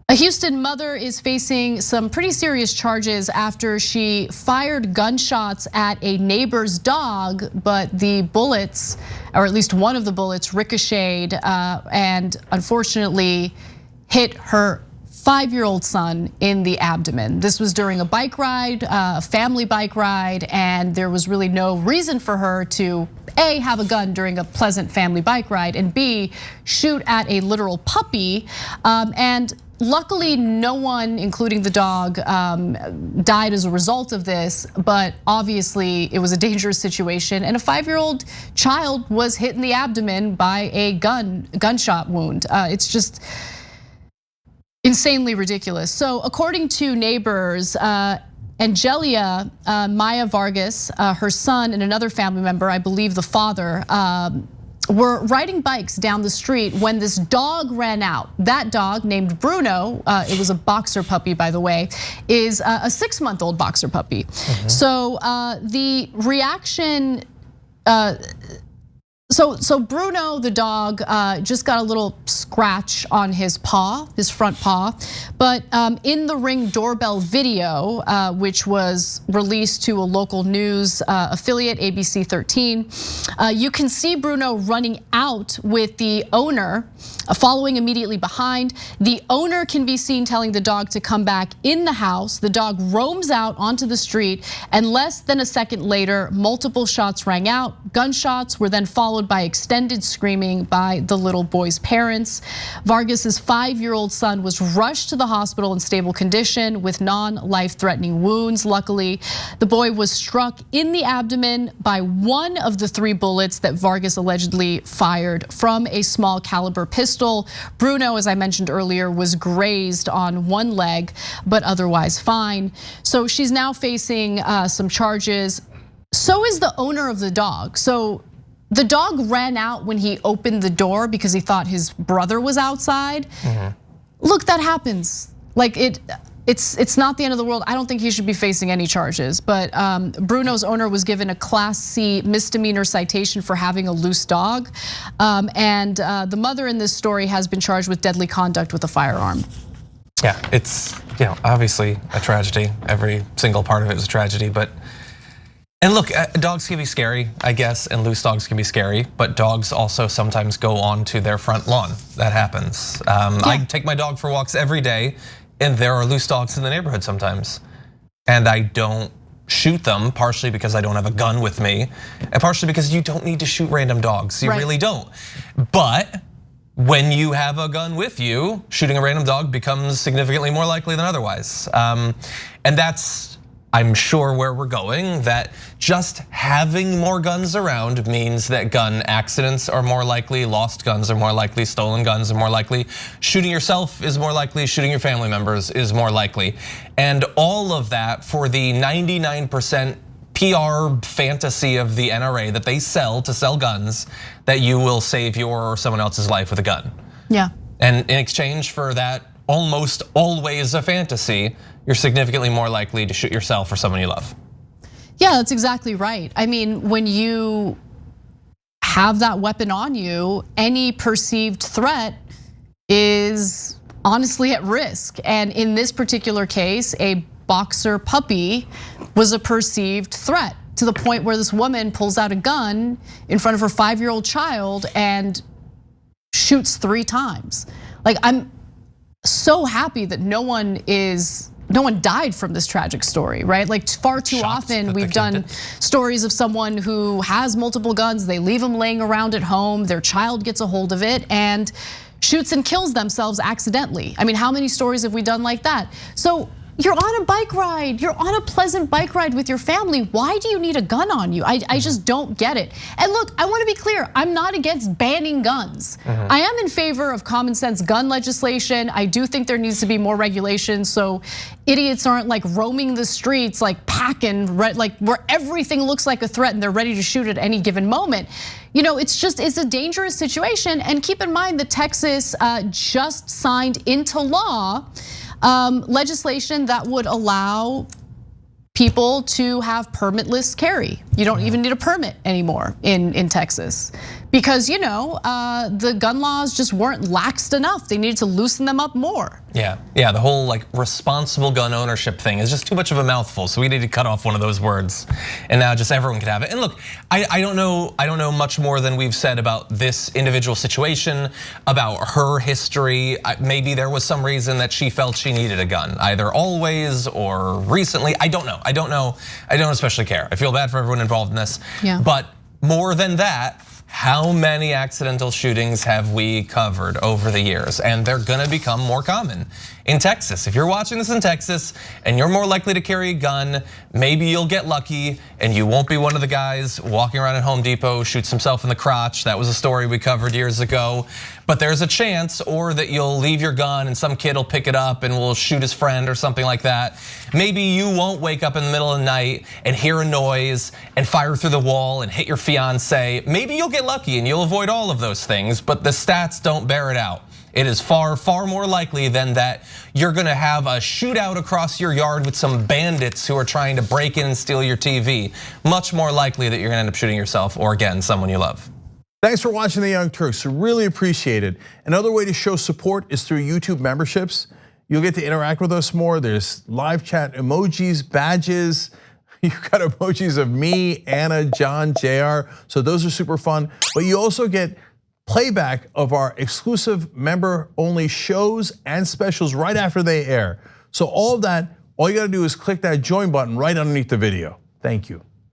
A Houston mother is facing some pretty serious charges after she fired gunshots at a neighbor's dog, but the bullets, or at least one of the bullets, ricocheted and unfortunately hit her 5-year-old son in the abdomen. This was during a bike ride, a family bike ride, and there was really no reason for her to A, have a gun during a pleasant family bike ride, and B, shoot at a literal puppy. And luckily, no one, including the dog, died as a result of this, but obviously it was a dangerous situation, and a 5-year-old child was hit in the abdomen by a gunshot wound. It's just insanely ridiculous. So according to neighbors, Angelia Maya Vargas, her son, and another family member, I believe the father, were riding bikes down the street when this dog ran out. That dog, named Bruno, it was a boxer puppy, by the way, is a 6-month-old boxer puppy. So the reaction, so Bruno, the dog, just got a little scratch on his paw, his front paw. But in the Ring doorbell video, which was released to a local news affiliate, ABC 13, you can see Bruno running out with the owner, following immediately behind. The owner can be seen telling the dog to come back in the house. The dog roams out onto the street, and less than a second later, multiple shots rang out. Gunshots were then followed by extended screaming by the little boy's parents. Vargas's 5-year-old son was rushed to the hospital in stable condition with non-life-threatening wounds. Luckily, the boy was struck in the abdomen by one of the 3 bullets that Vargas allegedly fired from a small caliber pistol. Bruno, as I mentioned earlier, was grazed on one leg, but otherwise fine. So she's now facing some charges. So is the owner of the dog. So the dog ran out when he opened the door because he thought his brother was outside. Look, that happens. Like it's not the end of the world. I don't think he should be facing any charges, but Bruno's owner was given a Class C misdemeanor citation for having a loose dog. And the mother in this story has been charged with deadly conduct with a firearm. Yeah, it's obviously a tragedy. Every single part of it was a tragedy, but and look, dogs can be scary, I guess, and loose dogs can be scary, but dogs also sometimes go onto their front lawn. That happens. I take my dog for walks every day, and there are loose dogs in the neighborhood sometimes. And I don't shoot them, partially because I don't have a gun with me, and partially because you don't need to shoot random dogs. You really don't. But when you have a gun with you, shooting a random dog becomes significantly more likely than otherwise. And that's, I'm sure, where we're going, that just having more guns around means that gun accidents are more likely, lost guns are more likely, stolen guns are more likely, shooting yourself is more likely, shooting your family members is more likely. And all of that for the 99% PR fantasy of the NRA that they sell to sell guns, that you will save your or someone else's life with a gun. Yeah. And in exchange for that, almost always a fantasy, you're significantly more likely to shoot yourself or someone you love. Yeah, that's exactly right. I mean, when you have that weapon on you, any perceived threat is honestly at risk. And in this particular case, a boxer puppy was a perceived threat, to the point where this woman pulls out a gun in front of her 5-year-old child and shoots 3 times. Like, I'm so happy that no one died from this tragic story, right? Like, far too often we've done stories of someone who has multiple guns, they leave them laying around at home, their child gets a hold of it and shoots and kills themselves accidentally. I mean, how many stories have we done like that? So you're on a bike ride, you're on a pleasant bike ride with your family. Why do you need a gun on you? I just don't get it. And look, I wanna be clear, I'm not against banning guns. I am in favor of common sense gun legislation. I do think there needs to be more regulation so idiots aren't like roaming the streets, like packing, like where everything looks like a threat and they're ready to shoot at any given moment. It's a dangerous situation. And keep in mind that Texas just signed into law legislation that would allow people to have permitless carry. You don't even need a permit anymore in Texas. Because the gun laws just weren't laxed enough. They needed to loosen them up more. Yeah, the whole like responsible gun ownership thing is just too much of a mouthful. So we need to cut off one of those words, and now just everyone can have it. And look, I don't know much more than we've said about this individual situation, about her history. Maybe there was some reason that she felt she needed a gun, either always or recently. I don't know. I don't especially care. I feel bad for everyone involved in this. Yeah. But more than that, how many accidental shootings have we covered over the years? And they're gonna become more common. In Texas, if you're watching this in Texas and you're more likely to carry a gun, maybe you'll get lucky and you won't be one of the guys walking around at Home Depot, shoots himself in the crotch. That was a story we covered years ago. But there's a chance, or that you'll leave your gun and some kid will pick it up and will shoot his friend or something like that. Maybe you won't wake up in the middle of the night and hear a noise and fire through the wall and hit your fiance. Maybe you'll get lucky and you'll avoid all of those things, but the stats don't bear it out. It is far, far more likely than that you're gonna have a shootout across your yard with some bandits who are trying to break in and steal your TV. Much more likely that you're gonna end up shooting yourself or, again, someone you love. Thanks for watching The Young Turks, really appreciate it. Another way to show support is through YouTube memberships. You'll get to interact with us more. There's live chat emojis, badges. You've got emojis of me, Anna, John, JR, so those are super fun. But you also get playback of our exclusive member-only shows and specials right after they air. So all of that, all you gotta do is click that join button right underneath the video. Thank you.